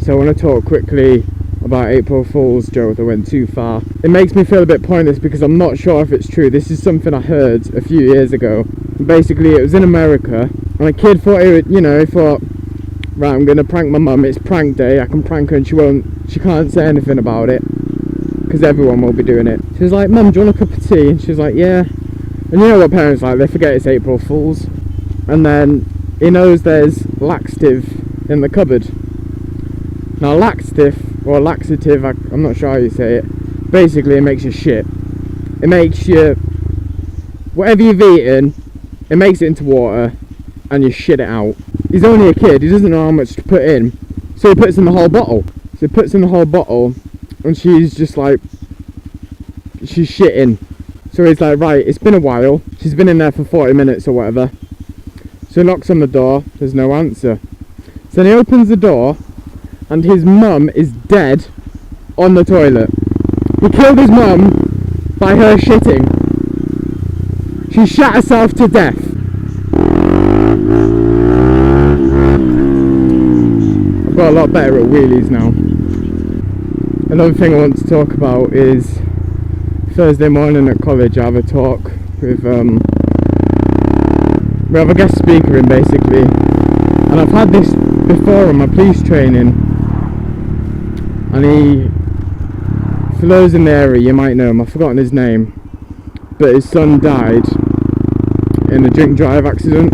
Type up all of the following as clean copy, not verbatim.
I want to talk quickly about April Fool's joke that went too far. It makes me feel a bit pointless because I'm not sure if it's true. This is something I heard a few years ago. Basically, it was in America, and a kid thought, he thought, right, I'm going to prank my mum. It's prank day. I can prank her and she can't say anything about it because everyone will be doing it. She was like, Mum, do you want a cup of tea? And she was like, yeah. And you know what parents are like, they forget it's April Fool's. And then he knows there's laxative in the cupboard. Now laxative, or laxative, I'm not sure how you say it, basically it makes you shit. It makes you, whatever you've eaten, it makes it into water and you shit it out. He's only a kid, he doesn't know how much to put in, so he puts in the whole bottle. So he puts in the whole bottle and she's just like, she's shitting. So he's like, right, it's been a while, she's been in there for 40 minutes or whatever. So he knocks on the door, there's no answer. So then he opens the door and his mum is dead on the toilet. He killed his mum by her shitting. She shot herself to death. I've got a lot better at wheelies now. Another thing I want to talk about is Thursday morning at college I have a talk with we have a guest speaker in basically, and I've had this before on my police training. And for those in the area, you might know him, I've forgotten his name, but his son died in a drink drive accident.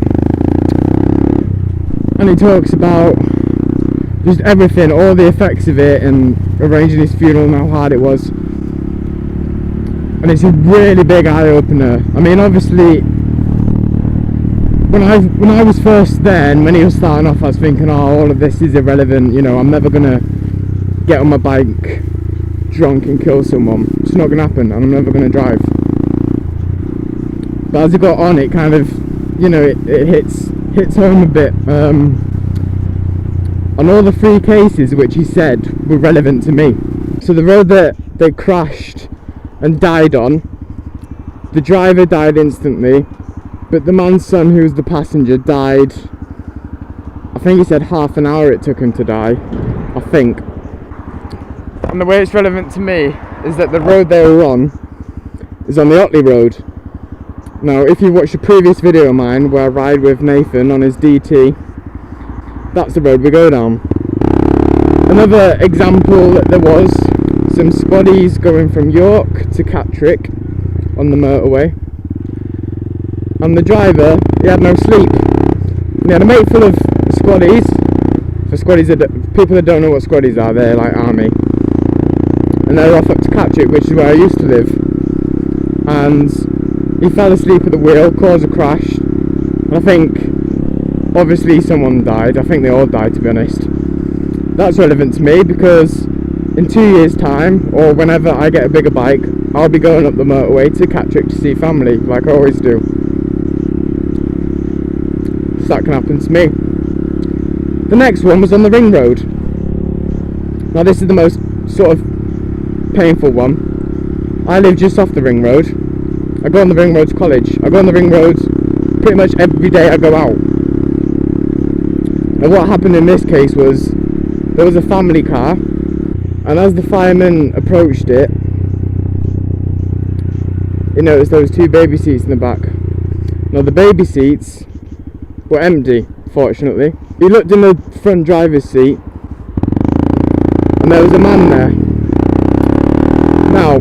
And he talks about just everything, all the effects of it, and arranging his funeral and how hard it was. And it's a really big eye-opener. I mean, obviously, when I was first there, and when he was starting off, I was thinking, oh, all of this is irrelevant, you know, I'm never going to get on my bike drunk and kill someone. It's not going to happen, and I'm never going to drive. But as it got on, it kind of, you know, it hits home a bit. On all the 3 cases which he said were relevant to me. So the road that they crashed and died on, the driver died instantly, but the man's son, who was the passenger, died, I think he said half an hour it took him to die, I think. And the way it's relevant to me is that the road they were on is on the Otley Road. Now, if you watched a previous video of mine where I ride with Nathan on his DT, that's the road we go down. Another example that there was some squaddies going from York to Catterick on the motorway, and the driver, he had no sleep. And he had a mate full of squaddies. For squaddies, people that don't know what squaddies are, they're like army. And they're off up to Catterick, which is where I used to live. And he fell asleep at the wheel, caused a crash. And I think, obviously someone died. I think they all died, to be honest. That's relevant to me because in 2 years' time, or whenever I get a bigger bike, I'll be going up the motorway to Catterick to see family, like I always do. So that can happen to me. The next one was on the ring road. Now this is the most sort of painful one. I live just off the ring road. I go on the ring road to college. I go on the ring road pretty much every day I go out. And what happened in this case was there was a family car, and as the fireman approached it, he noticed there was 2 baby seats in the back. Now the baby seats were empty, fortunately. He looked in the front driver's seat and there was a man there. Now,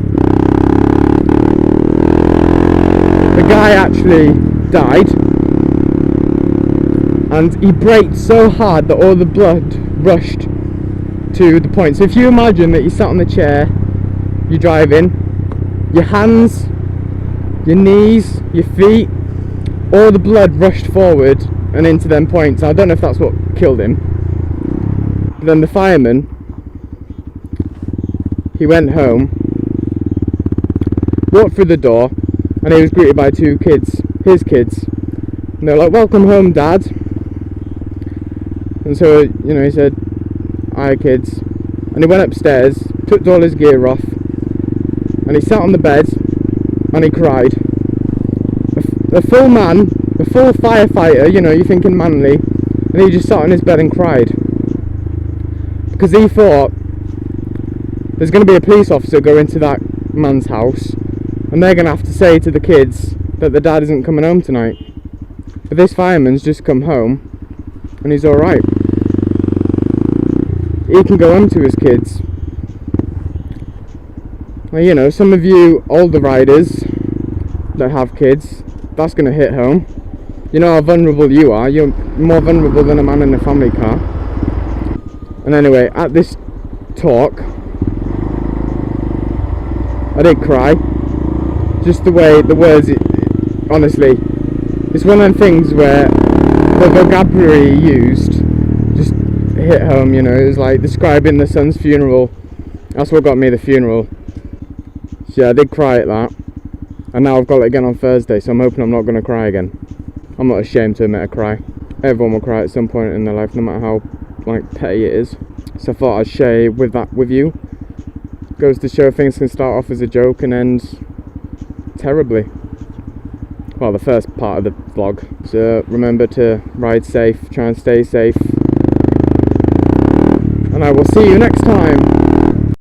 the guy actually died, and he braked so hard that all the blood rushed to the point. So if you imagine that you sat on the chair, you're driving, your hands, your knees, your feet, all the blood rushed forward and into them points. I don't know if that's what killed him. But then the fireman, he went home, walked through the door, and he was greeted by 2 kids, his kids. And they're like, "Welcome home, Dad." And so, you know, he said, "Hi, kids." And he went upstairs, took all his gear off, and he sat on the bed and he cried. A full man, a full firefighter, you know, you're thinking manly, and he just sat on his bed and cried. because he thought there's going to be a police officer go into that man's house and they're going to have to say to the kids that the dad isn't coming home tonight. But this fireman's just come home and he's alright. He can go home to his kids. Well, you know, some of you older riders that have kids, that's going to hit home. You know how vulnerable you are. You're more vulnerable than a man in a family car. And anyway, at this talk, I did cry. Just the way the words, honestly, it's one of them things where the vocabulary used just hit home, you know. It was like describing the son's funeral. That's what got me the funeral. So yeah, I did cry at that. And now I've got it again on Thursday, so I'm hoping I'm not going to cry again. I'm not ashamed to admit I cry. Everyone will cry at some point in their life, no matter how like petty it is. So I thought I'd share with you. Goes to show things can start off as a joke and end terribly. Well, the first part of the vlog. So remember to ride safe, try and stay safe. And I will see you next time.